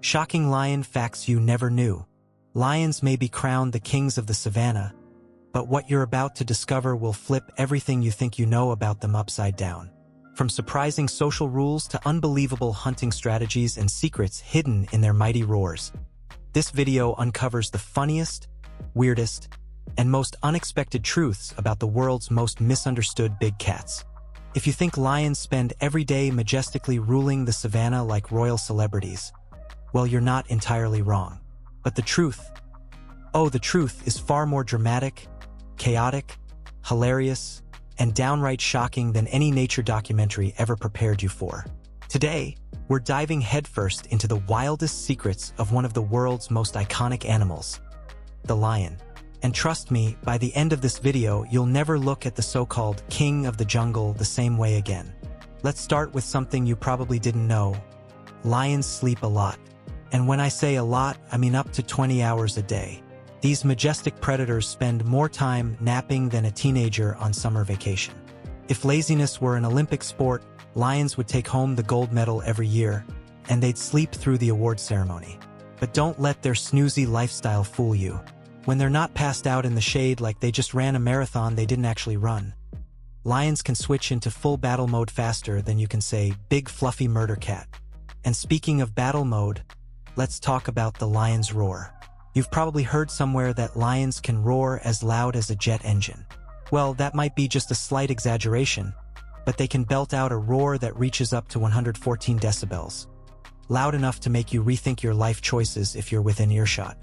Shocking lion facts you never knew. Lions may be crowned the kings of the savannah, but what you're about to discover will flip everything you think you know about them upside down. From surprising social rules to unbelievable hunting strategies and secrets hidden in their mighty roars. This video uncovers the funniest, weirdest, and most unexpected truths about the world's most misunderstood big cats. If you think lions spend every day majestically ruling the savannah like royal celebrities, well, you're not entirely wrong. But the truth is far more dramatic, chaotic, hilarious, and downright shocking than any nature documentary ever prepared you for. Today, we're diving headfirst into the wildest secrets of one of the world's most iconic animals, the lion. And trust me, by the end of this video, you'll never look at the so-called king of the jungle the same way again. Let's start with something you probably didn't know. Lions sleep a lot. And when I say a lot, I mean up to 20 hours a day. These majestic predators spend more time napping than a teenager on summer vacation. If laziness were an Olympic sport, lions would take home the gold medal every year, and they'd sleep through the award ceremony. But don't let their snoozy lifestyle fool you. When they're not passed out in the shade like they just ran a marathon they didn't actually run. Lions can switch into full battle mode faster than you can say, big fluffy murder cat. And speaking of battle mode, let's talk about the lion's roar. You've probably heard somewhere that lions can roar as loud as a jet engine. Well, that might be just a slight exaggeration, but they can belt out a roar that reaches up to 114 decibels. Loud enough to make you rethink your life choices if you're within earshot.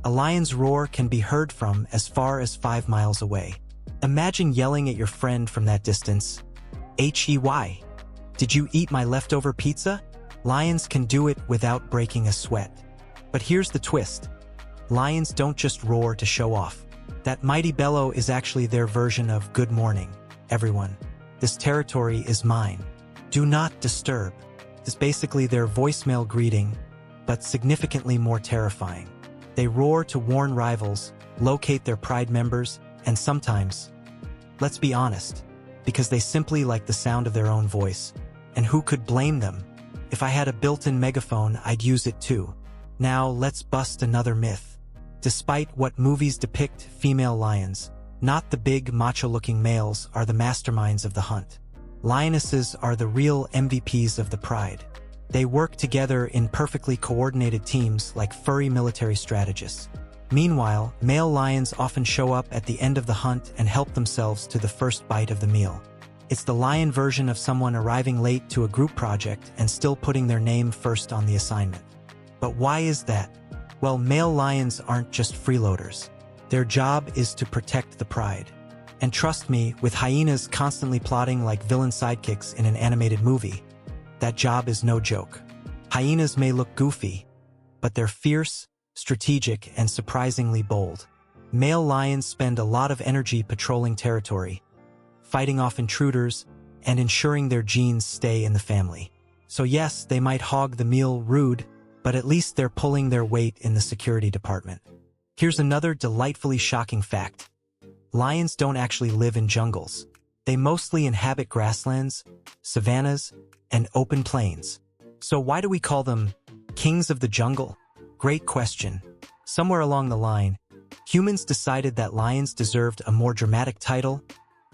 A lion's roar can be heard from as far as 5 miles away. Imagine yelling at your friend from that distance, "Hey, did you eat my leftover pizza?" Lions can do it without breaking a sweat. But here's the twist. Lions don't just roar to show off. That mighty bellow is actually their version of "Good morning, everyone. This territory is mine. Do not disturb." It's basically their voicemail greeting, but significantly more terrifying. They roar to warn rivals, locate their pride members, and sometimes, let's be honest, because they simply like the sound of their own voice. And who could blame them? If I had a built-in megaphone, I'd use it too. Now, let's bust another myth. Despite what movies depict female lions, not the big, macho-looking males are the masterminds of the hunt. Lionesses are the real MVPs of the pride. They work together in perfectly coordinated teams like furry military strategists. Meanwhile, male lions often show up at the end of the hunt and help themselves to the first bite of the meal. It's the lion version of someone arriving late to a group project and still putting their name first on the assignment. But why is that? Well, male lions aren't just freeloaders. Their job is to protect the pride. And trust me, with hyenas constantly plotting like villain sidekicks in an animated movie, that job is no joke. Hyenas may look goofy, but they're fierce, strategic, and surprisingly bold. Male lions spend a lot of energy patrolling territory, fighting off intruders, and ensuring their genes stay in the family. So yes, they might hog the meal rude, but at least they're pulling their weight in the security department. Here's another delightfully shocking fact. Lions don't actually live in jungles. They mostly inhabit grasslands, savannas, and open plains. So why do we call them kings of the jungle? Great question. Somewhere along the line, humans decided that lions deserved a more dramatic title,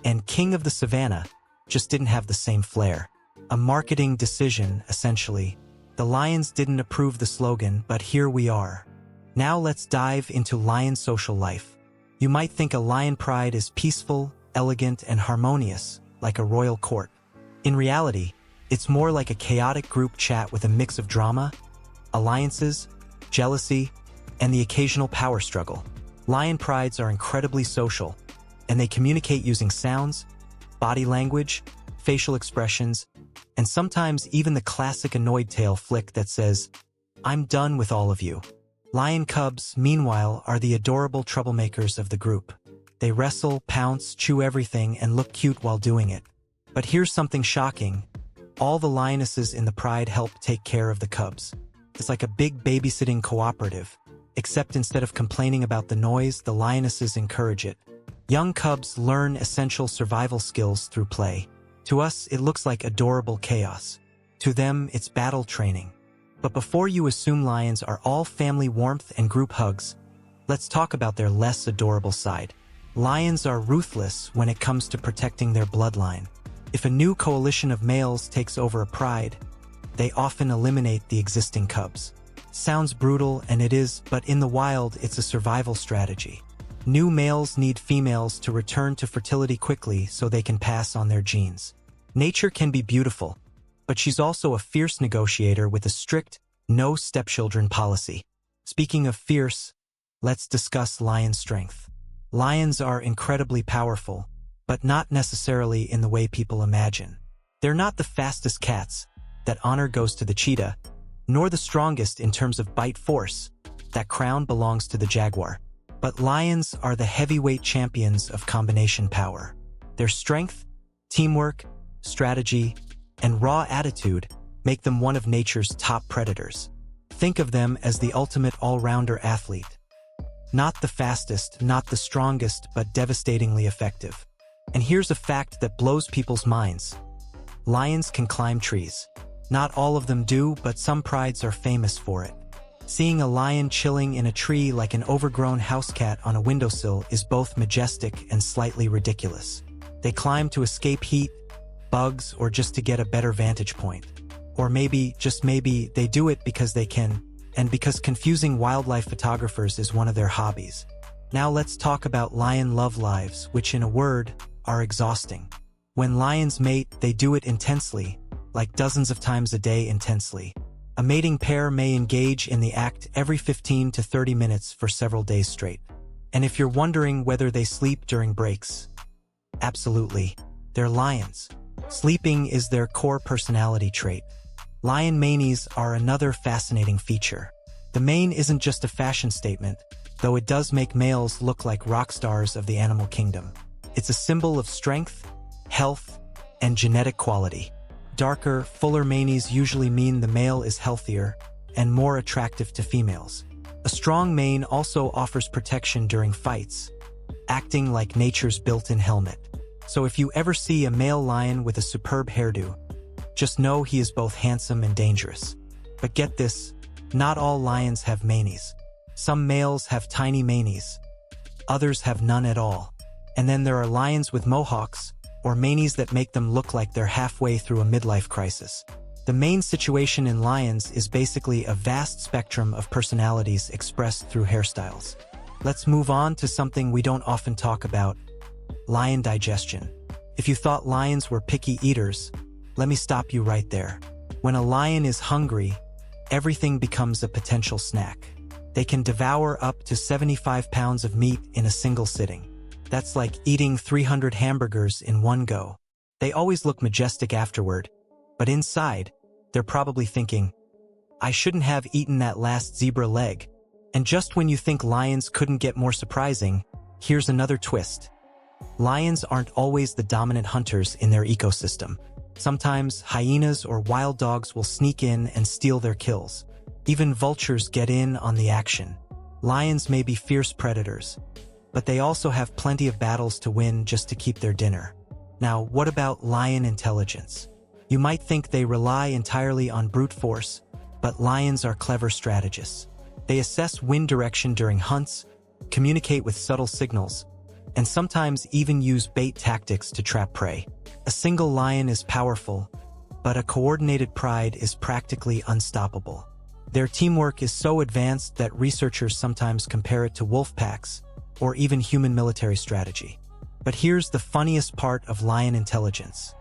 and king of the savannah just didn't have the same flair. A marketing decision, essentially. The lions didn't approve the slogan, but here we are. Now let's dive into lion social life. You might think a lion pride is peaceful, elegant, and harmonious, like a royal court. In reality, it's more like a chaotic group chat with a mix of drama, alliances, jealousy, and the occasional power struggle. Lion prides are incredibly social, and they communicate using sounds, body language, facial expressions, and sometimes even the classic annoyed tail flick that says, "I'm done with all of you." Lion cubs, meanwhile, are the adorable troublemakers of the group. They wrestle, pounce, chew everything, and look cute while doing it. But here's something shocking. All the lionesses in the pride help take care of the cubs. It's like a big babysitting cooperative, except instead of complaining about the noise, the lionesses encourage it. Young cubs learn essential survival skills through play. To us, it looks like adorable chaos. To them, it's battle training. But before you assume lions are all family warmth and group hugs, let's talk about their less adorable side. Lions are ruthless when it comes to protecting their bloodline. If a new coalition of males takes over a pride, they often eliminate the existing cubs. Sounds brutal, and it is, but in the wild, it's a survival strategy. New males need females to return to fertility quickly so they can pass on their genes. Nature can be beautiful, but she's also a fierce negotiator with a strict, no stepchildren policy. Speaking of fierce, let's discuss lion strength. Lions are incredibly powerful, but not necessarily in the way people imagine. They're not the fastest cats, that honor goes to the cheetah, nor the strongest in terms of bite force, that crown belongs to the jaguar. But lions are the heavyweight champions of combination power. Their strength, teamwork, strategy, and raw attitude make them one of nature's top predators. Think of them as the ultimate all-rounder athlete. Not the fastest, not the strongest, but devastatingly effective. And here's a fact that blows people's minds. Lions can climb trees. Not all of them do, but some prides are famous for it. Seeing a lion chilling in a tree like an overgrown house cat on a windowsill is both majestic and slightly ridiculous. They climb to escape heat, bugs, or just to get a better vantage point. Or maybe, just maybe, they do it because they can, and because confusing wildlife photographers is one of their hobbies. Now let's talk about lion love lives, which in a word, are exhausting. When lions mate, they do it intensely, like dozens of times a day intensely. A mating pair may engage in the act every 15 to 30 minutes for several days straight. And if you're wondering whether they sleep during breaks, absolutely, they're lions. Sleeping is their core personality trait. Lion manies are another fascinating feature. The mane isn't just a fashion statement, though it does make males look like rock stars of the animal kingdom. It's a symbol of strength, health, and genetic quality. Darker, fuller manes usually mean the male is healthier and more attractive to females. A strong mane also offers protection during fights, acting like nature's built-in helmet. So if you ever see a male lion with a superb hairdo, just know he is both handsome and dangerous. But get this, not all lions have manes. Some males have tiny manes, others have none at all. And then there are lions with mohawks, or manes that make them look like they're halfway through a midlife crisis. The main situation in lions is basically a vast spectrum of personalities expressed through hairstyles. Let's move on to something we don't often talk about: lion digestion. If you thought lions were picky eaters, let me stop you right there. When a lion is hungry, everything becomes a potential snack. They can devour up to 75 pounds of meat in a single sitting. That's like eating 300 hamburgers in one go. They always look majestic afterward, but inside, they're probably thinking, I shouldn't have eaten that last zebra leg. And just when you think lions couldn't get more surprising, here's another twist. Lions aren't always the dominant hunters in their ecosystem. Sometimes hyenas or wild dogs will sneak in and steal their kills. Even vultures get in on the action. Lions may be fierce predators, but they also have plenty of battles to win just to keep their dinner. Now, what about lion intelligence? You might think they rely entirely on brute force, but lions are clever strategists. They assess wind direction during hunts, communicate with subtle signals, and sometimes even use bait tactics to trap prey. A single lion is powerful, but a coordinated pride is practically unstoppable. Their teamwork is so advanced that researchers sometimes compare it to wolf packs, or even human military strategy. But here's the funniest part of lion intelligence.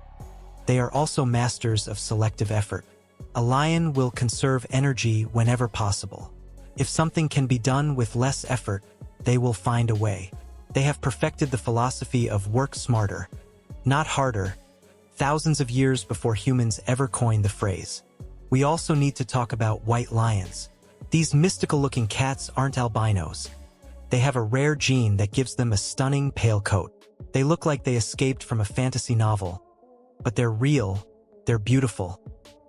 They are also masters of selective effort. A lion will conserve energy whenever possible. If something can be done with less effort, they will find a way. They have perfected the philosophy of work smarter, not harder, thousands of years before humans ever coined the phrase. We also need to talk about white lions. These mystical-looking cats aren't albinos. They have a rare gene that gives them a stunning pale coat. They look like they escaped from a fantasy novel, but they're real, they're beautiful,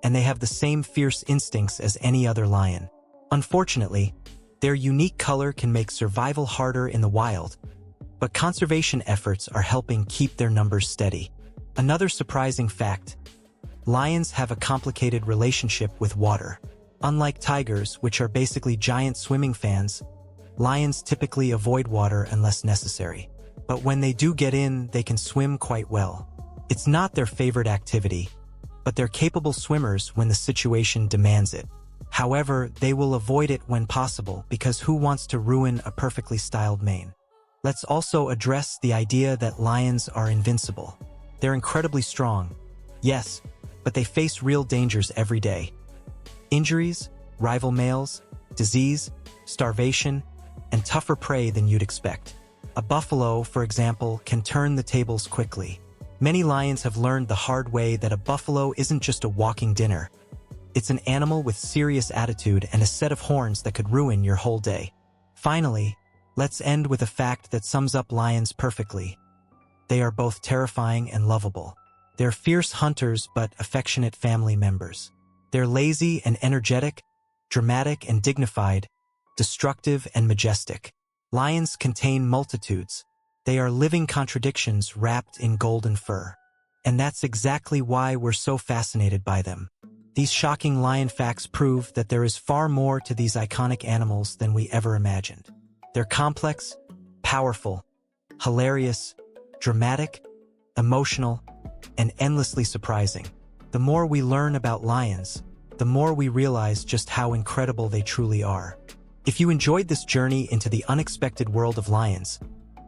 and they have the same fierce instincts as any other lion. Unfortunately, their unique color can make survival harder in the wild, but conservation efforts are helping keep their numbers steady. Another surprising fact: lions have a complicated relationship with water. Unlike tigers, which are basically giant swimming fans, lions typically avoid water unless necessary. But when they do get in, they can swim quite well. It's not their favorite activity, but they're capable swimmers when the situation demands it. However, they will avoid it when possible because who wants to ruin a perfectly styled mane? Let's also address the idea that lions are invincible. They're incredibly strong, yes, but they face real dangers every day. Injuries, rival males, disease, starvation, and tougher prey than you'd expect. A buffalo, for example, can turn the tables quickly. Many lions have learned the hard way that a buffalo isn't just a walking dinner. It's an animal with serious attitude and a set of horns that could ruin your whole day. Finally, let's end with a fact that sums up lions perfectly. They are both terrifying and lovable. They're fierce hunters but affectionate family members. They're lazy and energetic, dramatic and dignified, destructive and majestic. Lions contain multitudes. They are living contradictions wrapped in golden fur. And that's exactly why we're so fascinated by them. These shocking lion facts prove that there is far more to these iconic animals than we ever imagined. They're complex, powerful, hilarious, dramatic, emotional, and endlessly surprising. The more we learn about lions, the more we realize just how incredible they truly are. If you enjoyed this journey into the unexpected world of lions,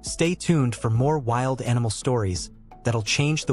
stay tuned for more wild animal stories that'll change the